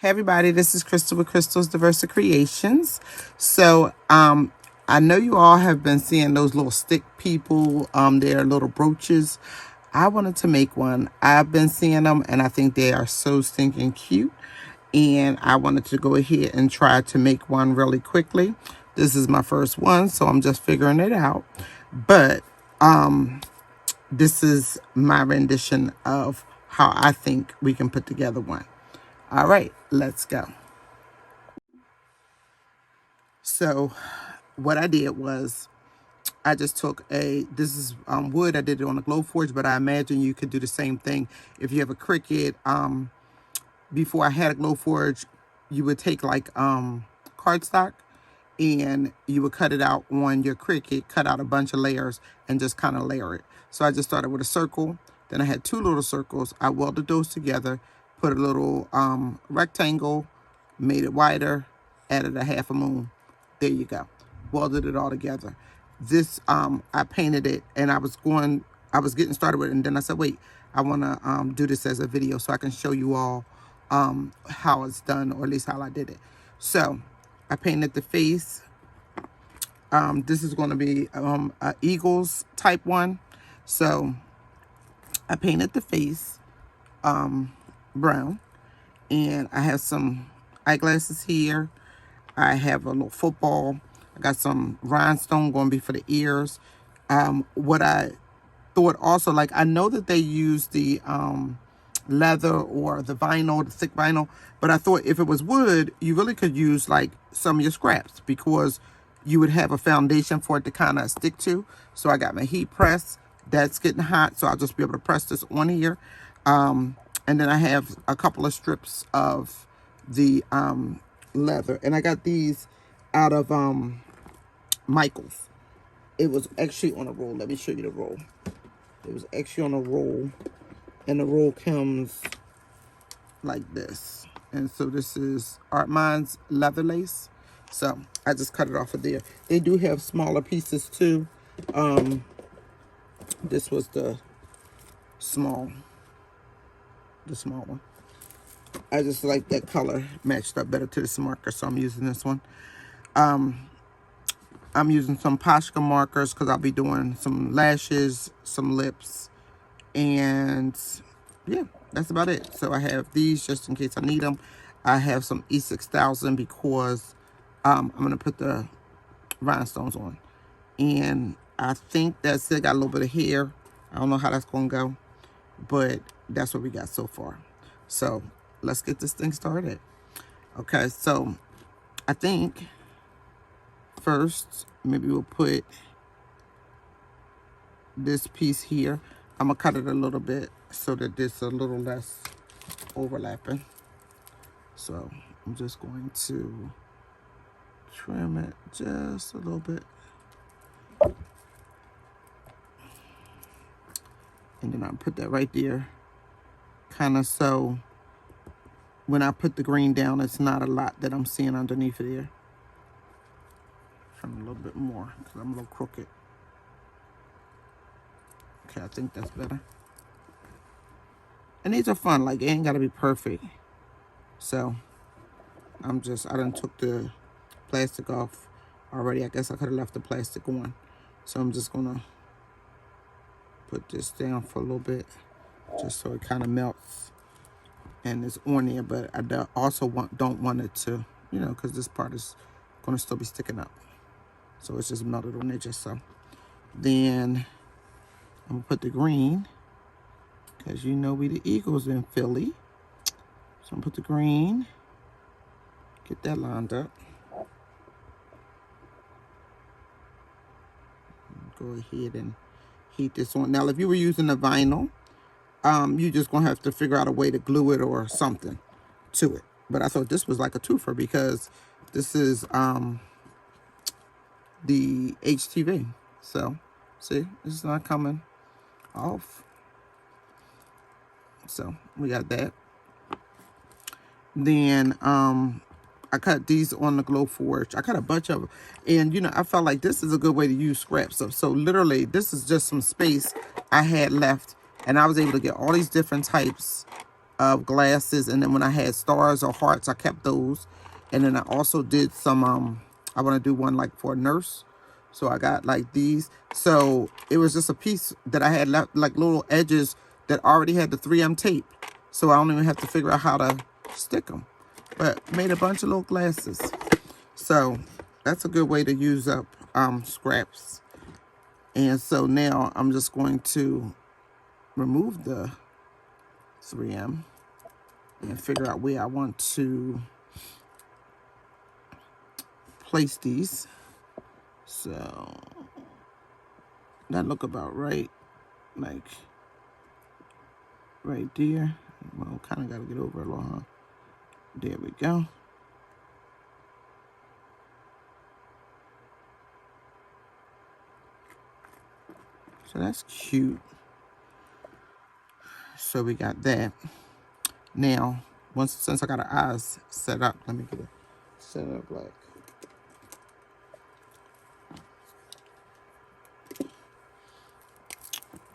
Hey everybody, this is Crystal with CrystalsDiversiCreations. So I know you all have been seeing those little stick people, they're little brooches. I wanted to make one. I've been seeing them and I think they are so stinking cute. And I wanted to go ahead and try to make one really quickly. This is my first one, so I'm just figuring it out. But this is my rendition of how I think we can put together one. All right, let's go. So what I did was I just took this is wood. I did it on a glow forge, but I imagine you could do the same thing if you have a Cricut. Before I had a glow forge, you would take like cardstock and you would cut it out on your Cricut, cut out a bunch of layers and just kind of layer it. So I just started with a circle. Then I had two little circles. I welded those together, put a little rectangle, made it wider, added a half a moon. There you go. Welded it all together. This, I painted it and I was getting started with it. And then I said, wait, I want to do this as a video so I can show you all how it's done, or at least how I did it. So I painted the face. This is going to be an Eagles type one. So I painted the face brown. And I have some eyeglasses here. I have a little football. I got some rhinestone going to be for the ears. What I thought also, like, I know that they use the leather or the vinyl, the thick vinyl, but I thought if it was wood, you really could use like some of your scraps because you would have a foundation for it to kind of stick to. So I got my heat press. That's getting hot, so I'll just be able to press this on here. And then I have a couple of strips of the leather. And I got these out of Michael's. It was actually on a roll. Let me show you the roll. It was actually on a roll. And the roll comes like this. And so this is Artmind's leather lace. So I just cut it off of there. They do have smaller pieces too. This was the small one. I just like that color matched up better to this marker, so I'm using this one. I'm using some Posca markers because I'll be doing some lashes, some lips, and yeah, that's about it. So I have these just in case I need them. I have some E6000 because I'm going to put the rhinestones on. And I think that's it. Got a little bit of hair. I don't know how that's going to go, but that's what we got so far. So let's get this thing started. Okay, so I think first maybe we'll put this piece here. I'm gonna cut it a little bit so that there's a little less overlapping. So I'm just going to trim it just a little bit. And then I'll put that right there, kind of so when I put the green down, it's not a lot that I'm seeing underneath it here. Trim a little bit more because I'm a little crooked. Okay, I think that's better. And these are fun, like it ain't gotta be perfect. So I done took the plastic off already. I guess I could have left the plastic on. So I'm just gonna put this down for a little bit just so it kind of melts and it's on there, but I also don't want it to, you know, because this part is gonna still be sticking up. So it's just melted on there just so. Then I'm gonna put the green, because you know we the Eagles in Philly. So I'm gonna put the green, get that lined up. Go ahead and heat this on. Now, if you were using the vinyl, you just gonna have to figure out a way to glue it or something to it. But I thought this was like a twofer because this is the HTV. So, see, this is not coming off. So we got that. Then I cut these on the glow forge. I cut a bunch of them, and you know, I felt like this is a good way to use scraps. So literally this is just some space I had left, and I was able to get all these different types of glasses, and then when I had stars or hearts, I kept those. And then I also did some, I want to do one like for a nurse. So I got like these. So it was just a piece that I had left, like little edges that already had the 3M tape. So I don't even have to figure out how to stick them. But made a bunch of little glasses. So that's a good way to use up scraps. And so now I'm just going to remove the 3M and figure out where I want to place these. So that look about right, like right there. Well, kind of got to get over a little, huh? There we go. So that's cute. So we got that. Now, since I got our eyes set up, let me get it set up like.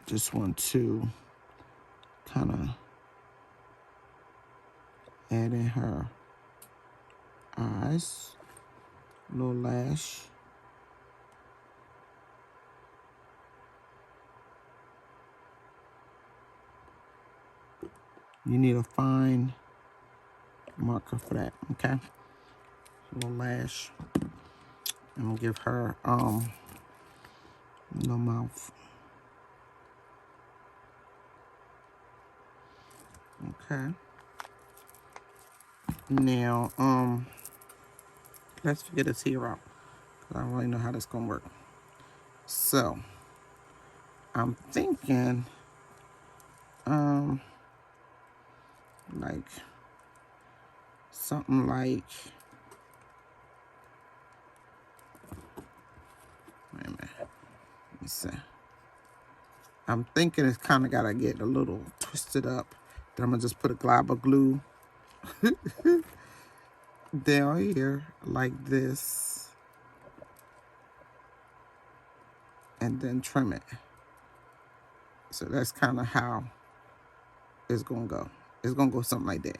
Just want to kind of add in her eyes, little lash. You need a fine marker for that, okay? Little lash. I'm gonna give her little mouth. Okay. Now, let's figure this here out, because I don't really know how this gonna work. So, I'm thinking, like, something like, wait a minute, let me see. I'm thinking it's kind of gotta get a little twisted up. Then I'm gonna just put a glob of glue down here like this, and then trim it. So that's kind of how it's gonna go. It's gonna go something like that.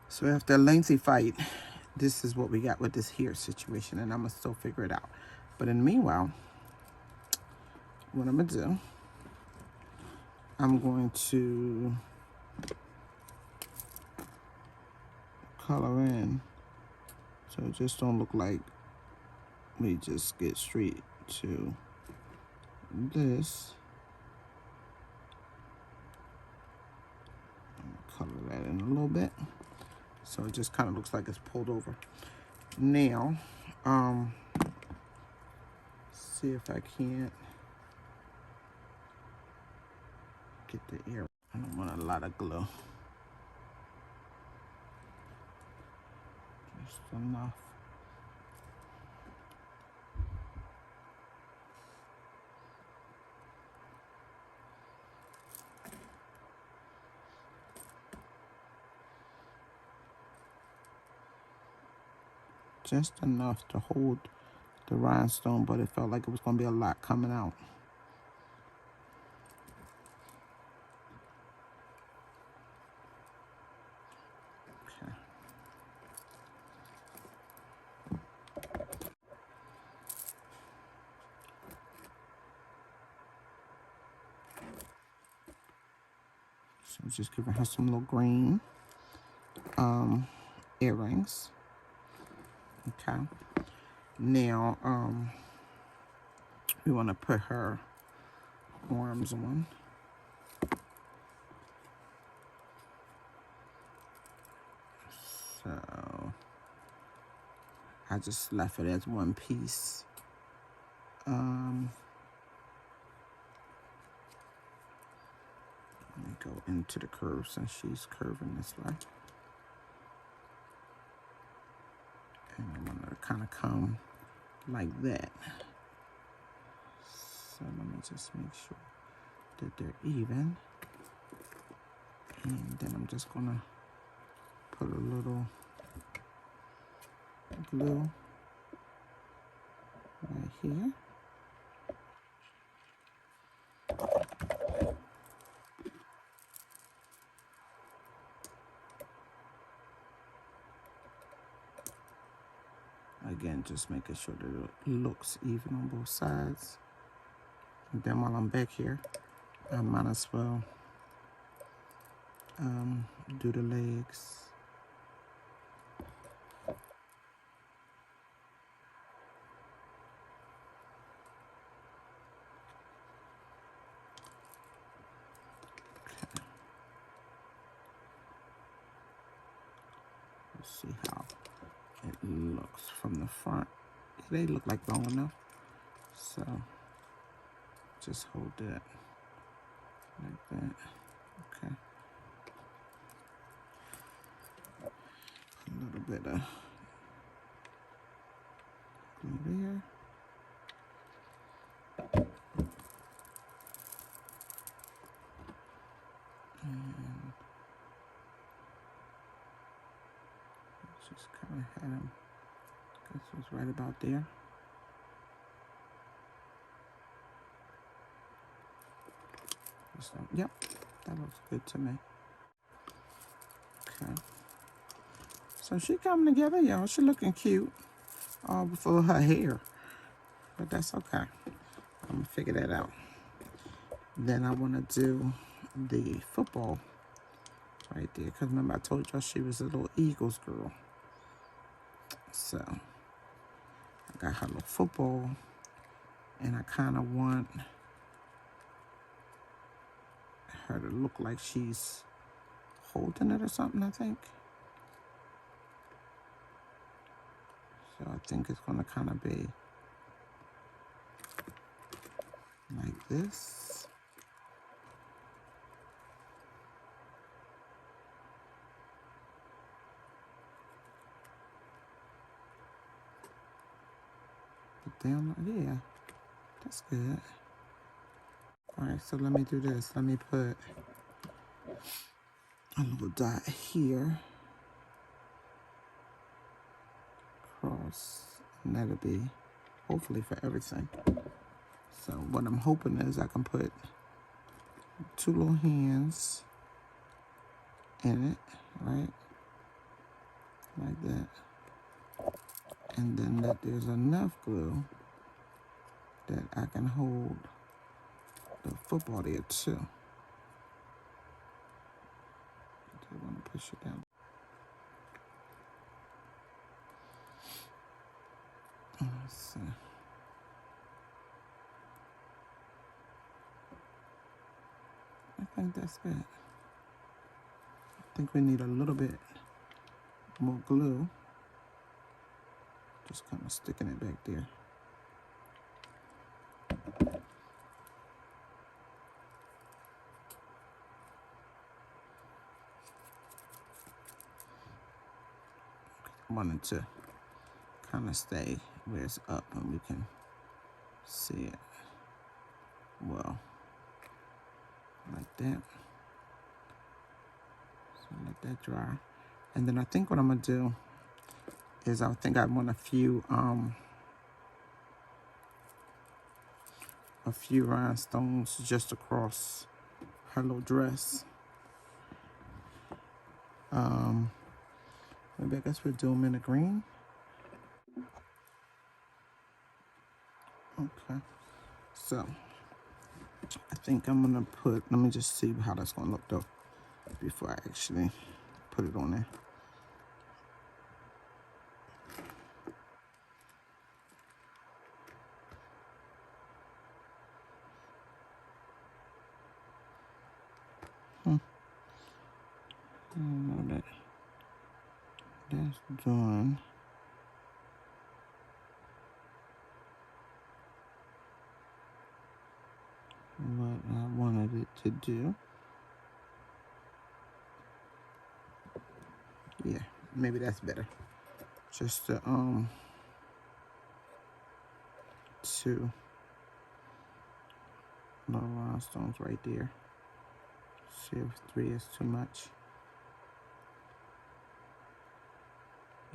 So after a lengthy fight, this is what we got with this here situation, and I'm gonna still figure it out. But in the meanwhile, what I'm gonna do, I'm going to color in so it just don't look like we just get straight to this. Color that in a little bit so it just kind of looks like it's pulled over. Now, see if I can't get the air. I don't want a lot of glue. Just enough. Just enough to hold the rhinestone, but it felt like it was going to be a lot coming out. Okay. So I'm just giving her some little green earrings. Okay. Now, we want to put her arms on. So I just left it as one piece. Let me go into the curve since she's curving this way. And I want her to kind of come like that. So let me just make sure that they're even. And then I'm just gonna put a little glue here. Again, just making sure that it looks even on both sides. And then while I'm back here, I might as well do the legs. Let's see how it looks from the front. They look like long enough, so just hold that like that. Okay. A little bit of glue there. And just kind of had him, I guess it was right about there. So, yep, that looks good to me. Okay. So she coming together, y'all. She looking cute. All for her hair. But that's okay. I'm gonna figure that out. Then I wanna do the football right there. Cause remember I told y'all she was a little Eagles girl. So I got her little football. And I kinda want her to look like she's holding it or something, I think. So I think it's gonna kind of be like this. But down, yeah, that's good. All right, so let me do this. Let me put a little dot here. Cross, and that'll be hopefully for everything. So what I'm hoping is I can put 2 little hands in it, right? Like that. And then that there's enough glue that I can hold the football there too. I want to push it down. Let's see. I think that's good. I think we need a little bit more glue. Just kind of sticking it back there. I wanted to kind of stay where it's up and we can see it well, like that. So let that dry. And then I think what I'm gonna do is I think I want a few rhinestones just across her little dress. Maybe I guess we'll do them in the green. Okay, so I think I'm gonna put, let me just see how that's gonna look though before I actually put it on there. I don't know that that's doing what I wanted it to do. Yeah, maybe that's better. Just the 2 little rhinestones right there. See if 3 is too much.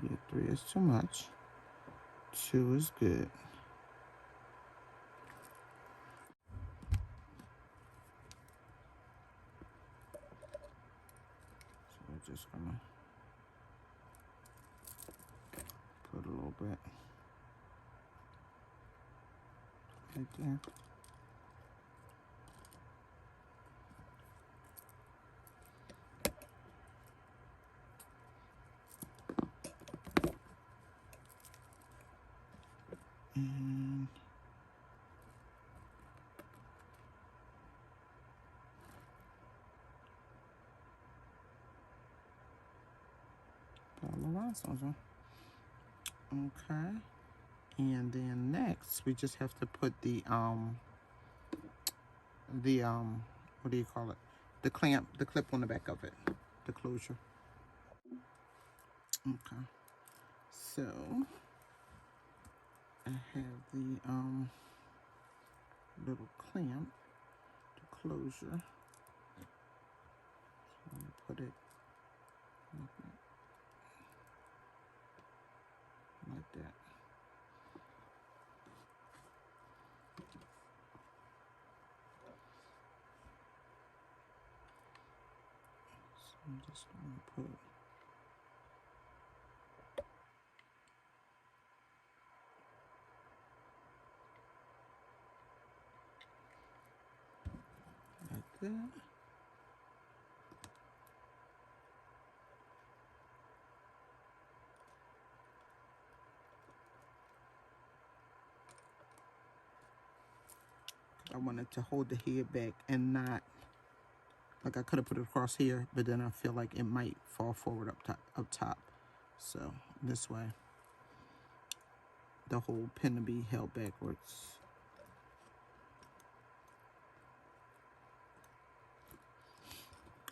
Yeah, 3 is too much. 2 is good. just gonna put a little bit right there. And put a little rhinestones on. Okay. And then next we just have to put the what do you call it? The clip on the back of it. The closure. Okay. So I have the little clamp, the closure. So I'm gonna put it like that. So I'm just gonna put like that. I wanted to hold the head back and not, like I could have put it across here, but then I feel like it might fall forward up top. So this way, the whole pin will be held backwards.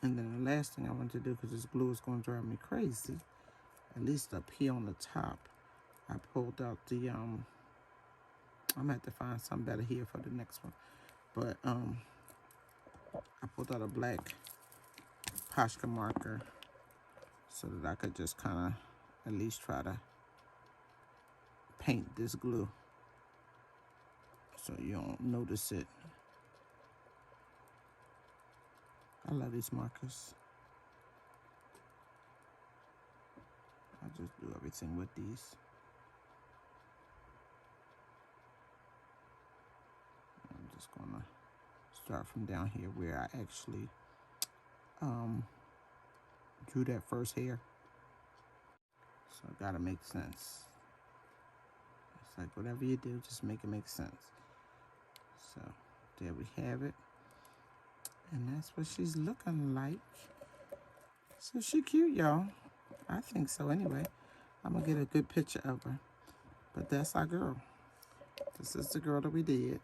And then the last thing I want to do, because this glue is going to drive me crazy, at least up here on the top, I pulled out the, I'm going to have to find something better here for the next one. But I pulled out a black Posca marker so that I could just kind of at least try to paint this glue so you don't notice it. I love these markers. I just do everything with these. I'm just gonna start from down here where I actually drew that first hair. So it gotta make sense. It's like whatever you do, just make it make sense. So there we have it. And that's what she's looking like. So she cute, y'all. I think so anyway. I'm gonna get a good picture of her. But that's our girl. This is the girl that we did.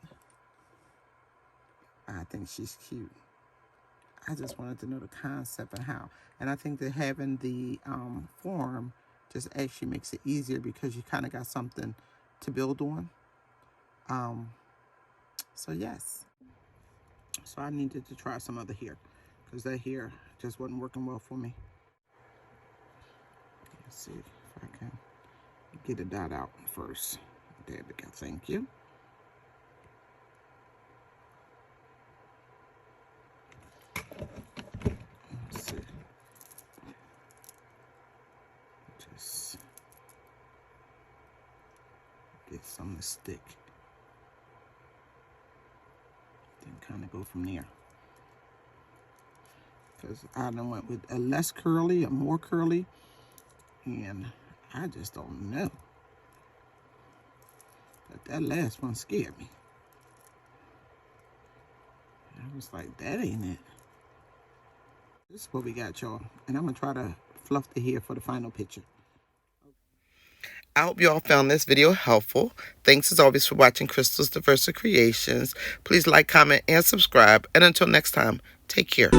I think she's cute. I just wanted to know the concept and how. And I think that having the form just actually makes it easier because you kind of got something to build on. So yes. So I needed to try some other hair because that hair just wasn't working well for me. Let's see if I can get a dot out first. There we go. Thank you. Let's see. Just get some to stick. Then kind of go from there. Because I done went with a less curly, a more curly, and I just don't know. But that last one scared me. I was like, that ain't it. This is what we got, y'all. And I'm going to try to fluff the hair for the final picture. I hope you all found this video helpful. Thanks as always for watching Crystal's CrystalsDiversiCreations. Please like, comment, and subscribe. And until next time, take care.